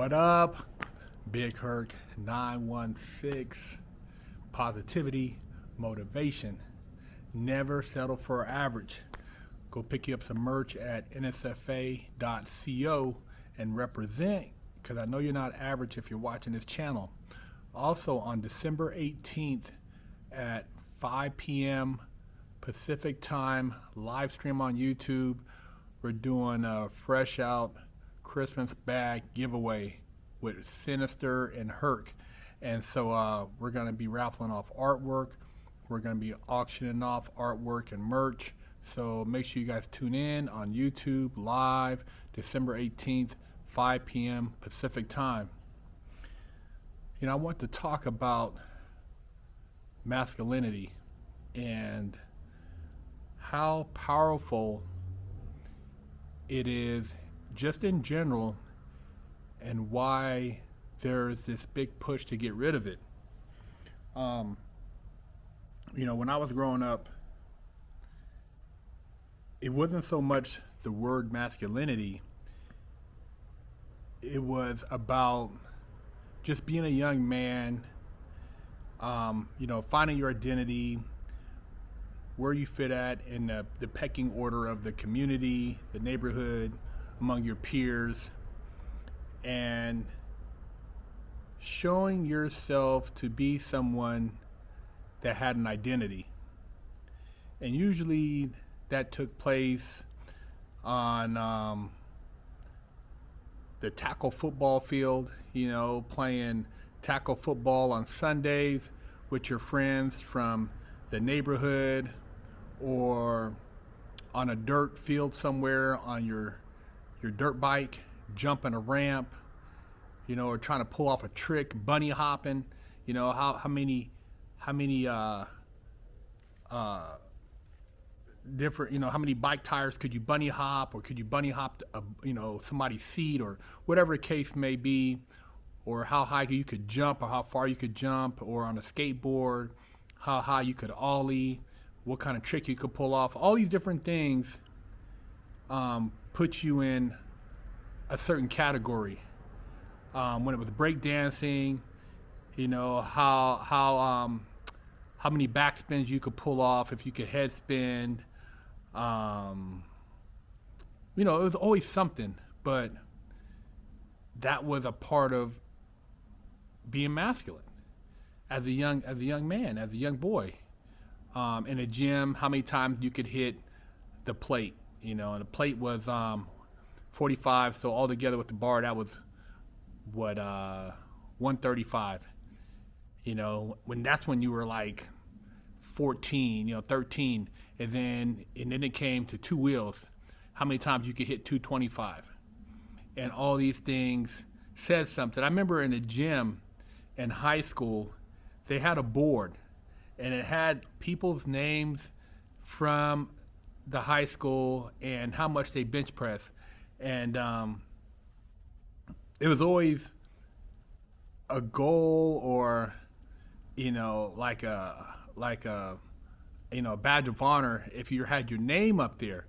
What up? Big Herc 916. Positivity, motivation. Never settle for average. Go pick you up some merch at nsfa.co and represent, because I know you're not average if you're watching this channel. Also on December 18th at 5 p.m. Pacific time, live stream on YouTube, we're doing a fresh out Christmas bag giveaway with Sinister and Herc. And so we're going to be raffling off artwork. We're going to be auctioning off artwork and merch. So make sure you guys tune in on YouTube live December 18th, 5 p.m. Pacific time. You know, I want to talk about masculinity and how powerful it is just in general, and why there's this big push to get rid of it. You know, when I was growing up, it wasn't so much the word masculinity. It was about just being a young man, you know, finding your identity, where you fit at in the pecking order of the community, the neighborhood, among your peers, and showing yourself to be someone that had an identity. And usually that took place on the tackle football field, you know, playing tackle football on Sundays with your friends from the neighborhood, or on a dirt field somewhere on your dirt bike, jumping a ramp, you know, or trying to pull off a trick, bunny hopping. You know, how many different, you know, how many bike tires could you bunny hop, or could you bunny hop, you know, somebody's seat, or whatever the case may be, or how high you could jump, or how far you could jump, or on a skateboard, how high you could ollie, what kind of trick you could pull off. All these different things put you in a certain category. When it was breakdancing, you know, how many backspins you could pull off, if you could head spin. You know, it was always something, but that was a part of being masculine as a young man, as a young boy. In a gym, how many times you could hit the plate, you know, and the plate was 45, so altogether with the bar, that was what, 135. You know, that's when you were like 14, you know, 13, and then it came to two wheels, how many times you could hit 225. And all these things said something. I remember in the gym in high school, they had a board, and it had people's names from the high school and how much they bench press. And it was always a goal, or, you know, like a you know, badge of honor if you had your name up there,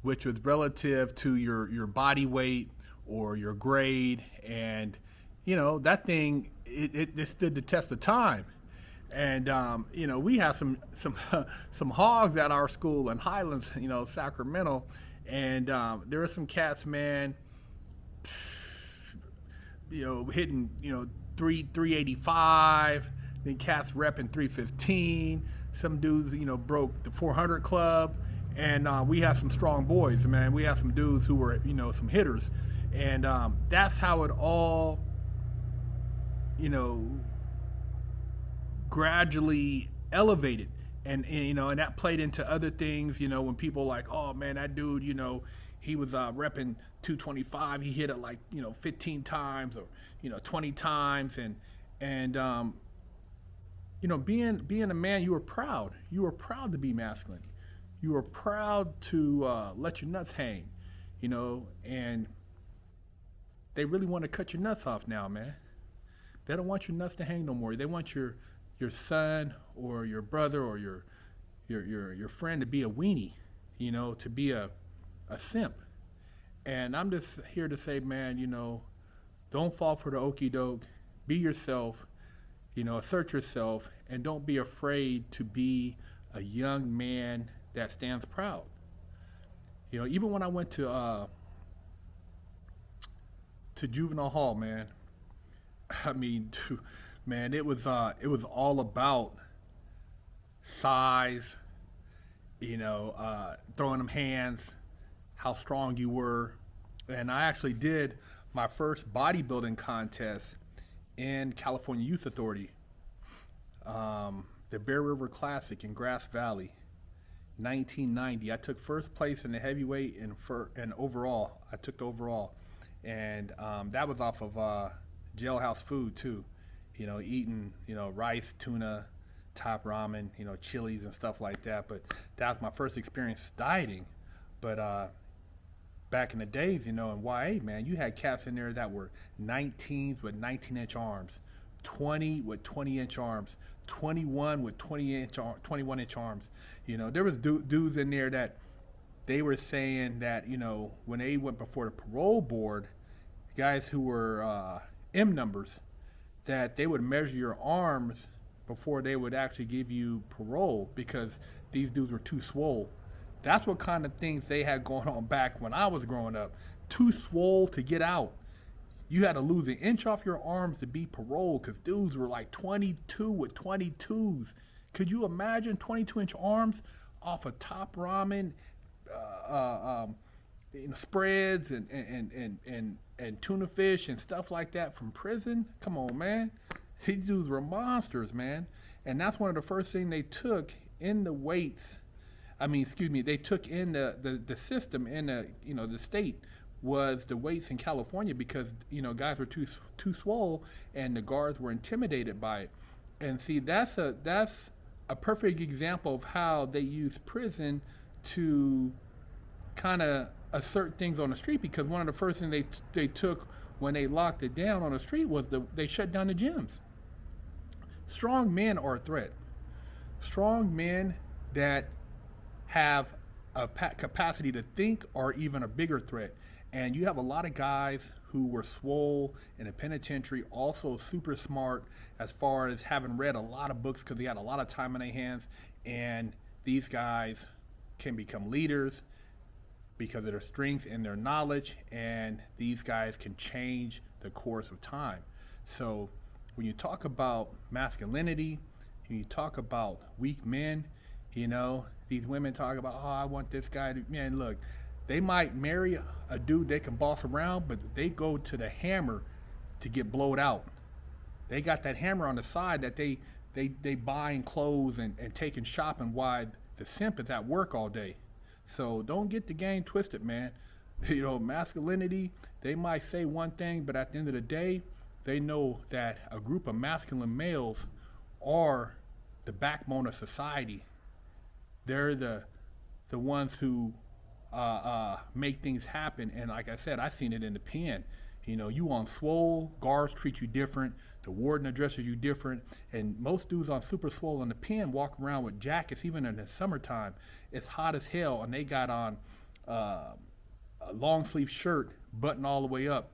which was relative to your body weight or your grade. And, you know, that thing, it stood the test of time. And you know, we have some hogs at our school in Highlands, you know, Sacramento, and there are some cats, man, you know, hitting, you know, 385, then cats repping 315. Some dudes, you know, broke the 400 club, and we have some strong boys, man. We have some dudes who were, you know, some hitters, and that's how it all, you know, gradually elevated. And you know, and that played into other things, you know, when people like, oh man, that dude, you know, he was repping 225, he hit it like, you know, 15 times, or, you know, 20 times, and you know, being a man, you were proud to be masculine, you were proud to let your nuts hang, you know. And they really want to cut your nuts off now, man. They don't want your nuts to hang no more. They want your son or your brother or your friend to be a weenie, you know, to be a simp. And I'm just here to say, man, you know, Don't fall for the okie doke. Be yourself, assert yourself, and don't be afraid to be a young man that stands proud. Even when I went to juvenile hall, man, I mean, man, it was all about size, throwing them hands, how strong you were. And I actually did my first bodybuilding contest in California Youth Authority, the Bear River Classic in Grass Valley, 1990. I took first place in the heavyweight and overall. I took the overall. And that was off of jailhouse food too, eating, rice, tuna, top ramen, chilies and stuff like that. But that was my first experience dieting. But back in the days, in YA, man, you had cats in there that were 19s with 19-inch arms, 20 with 20-inch arms, 21 with 21-inch arms. There was dudes in there that they were saying that, when they went before the parole board, guys who were M numbers, that they would measure your arms before they would actually give you parole because these dudes were too swole. That's what kind of things they had going on back when I was growing up. Too swole to get out. You had to lose an inch off your arms to be paroled because dudes were like 22 with 22s. Could you imagine 22-inch arms off of top ramen, spreads and tuna fish and stuff like that from prison? Come on, man. These dudes were monsters, man. And that's one of the first things they took in the weights. They took in the system in the state was the weights in California because, guys were too swole and the guards were intimidated by it. And see, that's a perfect example of how they use prison to kind of assert things on the street, because one of the first things they took when they locked it down on the street was they shut down the gyms. Strong men are a threat. Strong men that have a capacity to think are even a bigger threat. And you have a lot of guys who were swole in the penitentiary, also super smart as far as having read a lot of books because they had a lot of time in their hands. And these guys can become leaders because of their strength and their knowledge, and these guys can change the course of time. So when you talk about masculinity, when you talk about weak men, these women talk about, oh, I want this guy to, man, look, they might marry a dude they can boss around, but they go to the hammer to get blowed out. They got that hammer on the side that they buying clothes and taking shopping while the simp is at work all day. So don't get the game twisted, man. Masculinity, they might say one thing, but at the end of the day, they know that a group of masculine males are the backbone of society. They're the ones who make things happen. And like I said, I seen it in the pen. You on swole, guards treat you different, the warden addresses you different, and most dudes on super swole in the pen walk around with jackets, even in the summertime. It's hot as hell, and they got on a long sleeve shirt, button all the way up.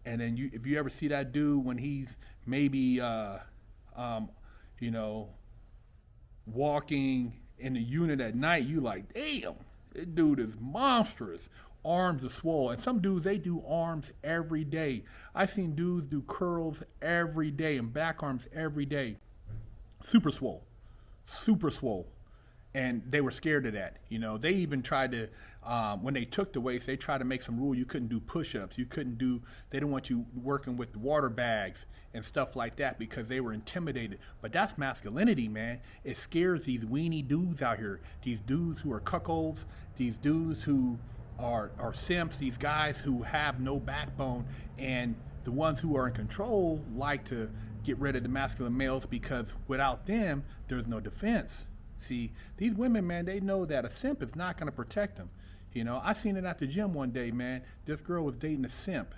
And then if you ever see that dude when he's maybe, walking in the unit at night, you like, damn, this dude is monstrous. Arms are swole. And some dudes, they do arms every day. I've seen dudes do curls every day and back arms every day. Super swole. Super swole. And they were scared of that. They even tried to, when they took the weights, they tried to make some rule. You couldn't do push-ups. They didn't want you working with the water bags and stuff like that because they were intimidated. But that's masculinity, man. It scares these weenie dudes out here. These dudes who are cuckolds, these dudes who are simps, these guys who have no backbone, and the ones who are in control like to get rid of the masculine males because without them, there's no defense. See, these women, man, they know that a simp is not going to protect them. I seen it at the gym one day, man. This girl was dating a simp,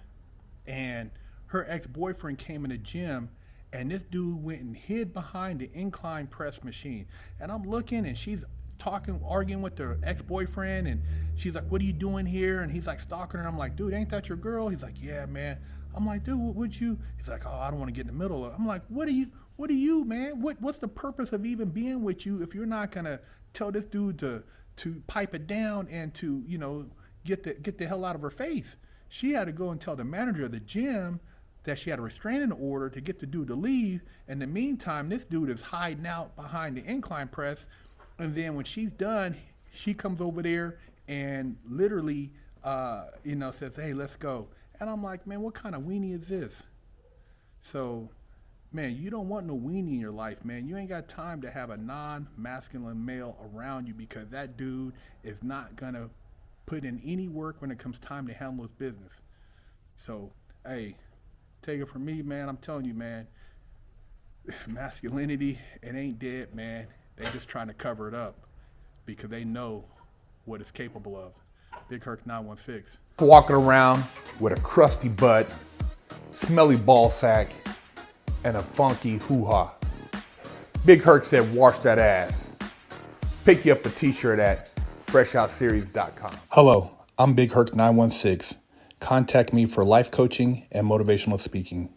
and her ex-boyfriend came in the gym, and this dude went and hid behind the incline press machine. And I'm looking, and she's arguing with her ex-boyfriend, and she's like, what are you doing here? And he's like stalking her. I'm like, dude, ain't that your girl? He's like, yeah, man, I'm like, dude, what would you? He's like, oh, I don't want to get in the middle of it. I'm like, what are you, man? What's the purpose of even being with you if you're not gonna tell this dude to pipe it down and to, get the hell out of her face? She had to go and tell the manager of the gym that she had a restraining order to get the dude to leave. In the meantime, this dude is hiding out behind the incline press. And then when she's done, she comes over there and literally, says, hey, let's go. And I'm like, man, what kind of weenie is this? So, man, you don't want no weenie in your life, man. You ain't got time to have a non-masculine male around you, because that dude is not going to put in any work when it comes time to handle his business. So, hey, take it from me, man. I'm telling you, man, masculinity, it ain't dead, man. They just trying to cover it up because they know what it's capable of. Big Herc 916. Walking around with a crusty butt, smelly ball sack, and a funky hoo-ha. Big Herc said, wash that ass. Pick you up a t-shirt at freshoutseries.com. Hello, I'm Big Herc 916. Contact me for life coaching and motivational speaking.